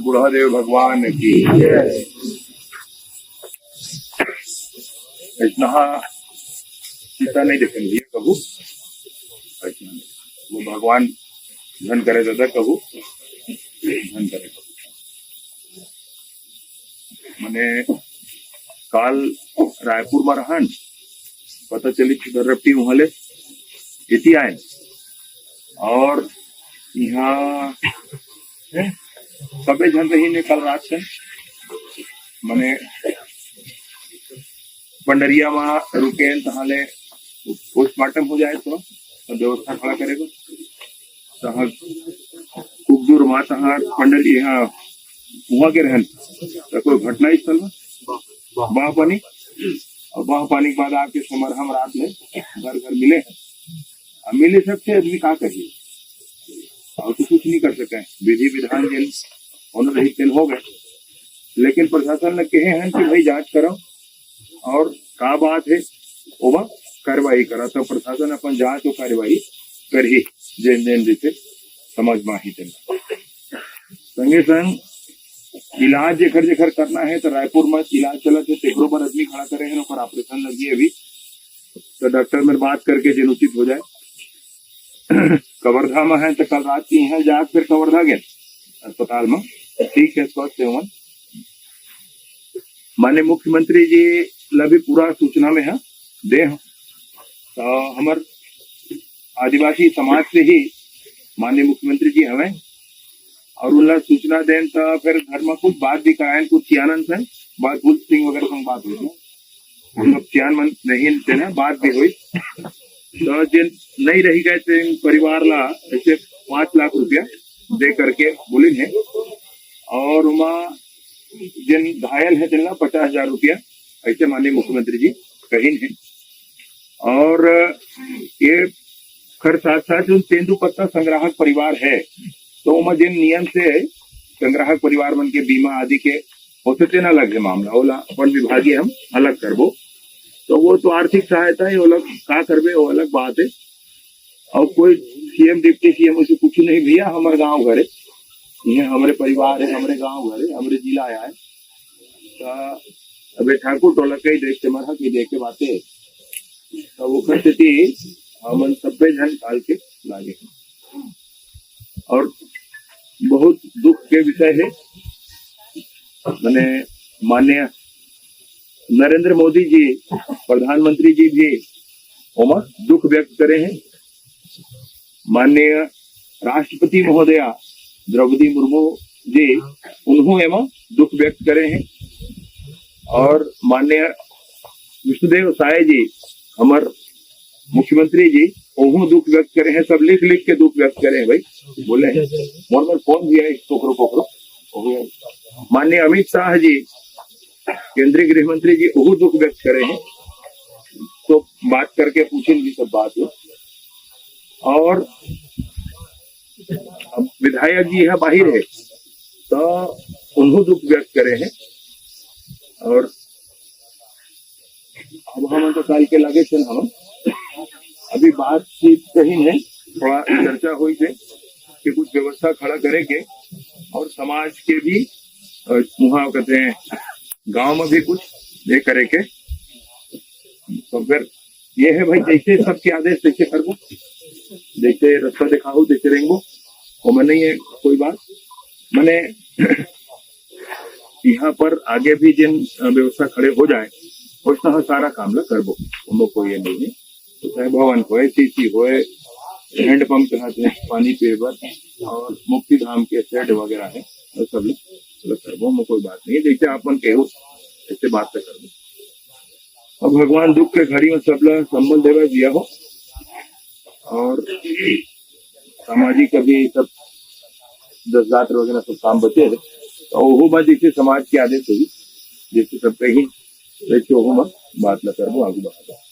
बुढ़ादेव भगवान की इतना सीता नहीं देखेंगे कहू वो भगवान धन करे दादा कहू धन करे कहू मैंने काल रायपुर में रहन पता चली रपटी वहां इति आए और यहाँ सबे जन रही ने कल रात से मैंने पंडरिया में रुके तहाले पोस्टमार्टम हो जाए तो व्यवस्था खड़ा करेगा तहाँ खूब दूर वहां तहाँ पंडरी यहाँ वहां के रहन तो कोई घटना स्थल में बाह पानी और बाह पानी के बाद आपके समर हम रात में घर घर मिले हैं मिले सकते आदमी क्या करिए और तो कुछ नहीं कर सके विधि विधान जिन उन्होंने रही दिन हो गए लेकिन प्रशासन ने कहे हैं कि भाई जांच करो और का बात है वो कार्रवाई करा तो प्रशासन अपन जांच और कार्रवाई कर ही जैन जैन रीते समझ में ही संगे संग इलाज जेखर जेखर करना है तो रायपुर में इलाज चला थे तेकरो पर आदमी खड़ा करे हैं और ऑपरेशन लगी अभी तो डॉक्टर में बात करके जिन उचित हो जाए कवर्धा में है तो कल रात की यहाँ जा फिर कवर्धा गए अस्पताल में ठीक है स्वस्थ है माननीय मुख्यमंत्री जी भी पूरा सूचना में है दे तो हमार आदिवासी समाज से ही माननीय मुख्यमंत्री जी हमें और उनला सूचना दें तो फिर घर में कुछ बात भी कराएं कुछ सियानन से बात भूल सिंह वगैरह संग बात हुई सब सियान मन नहीं देना बात भी हुई तो जिन नहीं रही गए थे परिवार ला ऐसे 5 लाख रुपया दे करके बोले हैं और वहाँ जिन घायल है जिनला 50,000 रुपया ऐसे माननीय मुख्यमंत्री जी कही है और ये खर साथ साथ जो तेंदुपत्ता संग्राहक परिवार है तो वहाँ जिन नियम से संग्राहक परिवार मन के बीमा आदि के होते न अलग है मामला ओला अपन विभागीय हम अलग करबो तो वो तो आर्थिक सहायता है वो अलग का करबे वो अलग बात है और कोई सीएम डिप्टी सीएम उसे कुछ नहीं भैया हमारे गांव घरे ये हमारे परिवार है हमारे गांव घरे हमारे जिला आया है तो अबे ठाकुर टोला कई देख के मरा की देख के बातें तो वो स्थिति हम सभ्य जन काल के लागे और बहुत दुख के विषय है मैंने माननीय नरेंद्र मोदी जी प्रधानमंत्री जी भी उमा दुख व्यक्त करे हैं माननीय राष्ट्रपति महोदया द्रौपदी मुर्मू जी उन्होंने एवं दुख व्यक्त करे हैं और माननीय विष्णुदेव साय जी हमार मुख्यमंत्री जी उन्होंने दुख व्यक्त करे हैं सब लिख लिख के दुख व्यक्त करे हैं भाई बोले हैं मोर में फोन भी है पोखरो पोखरो माननीय अमित शाह जी केंद्रीय गृह मंत्री जी वो दुख व्यक्त करे हैं तो बात करके पूछेंगे सब बात हो और विधायक जी यहाँ बाहर है तो उन्होंने दुख व्यक्त करे हैं और अब हम तो काल के लगे थे हम अभी बातचीत कहीं है थोड़ा चर्चा हुई थे कि कुछ व्यवस्था खड़ा करेंगे और समाज के भी वहाँ कहते हैं गांव में भी कुछ ये करेंगे तो फिर ये है भाई जैसे सबके आदेश जैसे करबो जैसे रास्ता दिखाओ जैसे रहेंगे वो मैं नहीं है कोई बात मैंने यहाँ पर आगे भी जिन व्यवस्था खड़े हो जाए उस तरह सारा काम ना करबो उनको कोई ये नहीं है तो चाहे भवन हो सीसी हो हैंडपंप कहते हैं पानी पेवर और मुक्ति धाम के शेड वगैरह है तो सब करबो में कोई बात नहीं जैसे अपन कहो ऐसे बात तो करबो अब भगवान दुख के घड़ी में सब लोग संबंध देवा दिया हो और सामाजिक अभी सब 10 जात वगैरह सब काम बचे है तो वो बात जैसे समाज की आदेश हुई जैसे सब कहीं वैसे वो बात न करबो आगू बढ़ा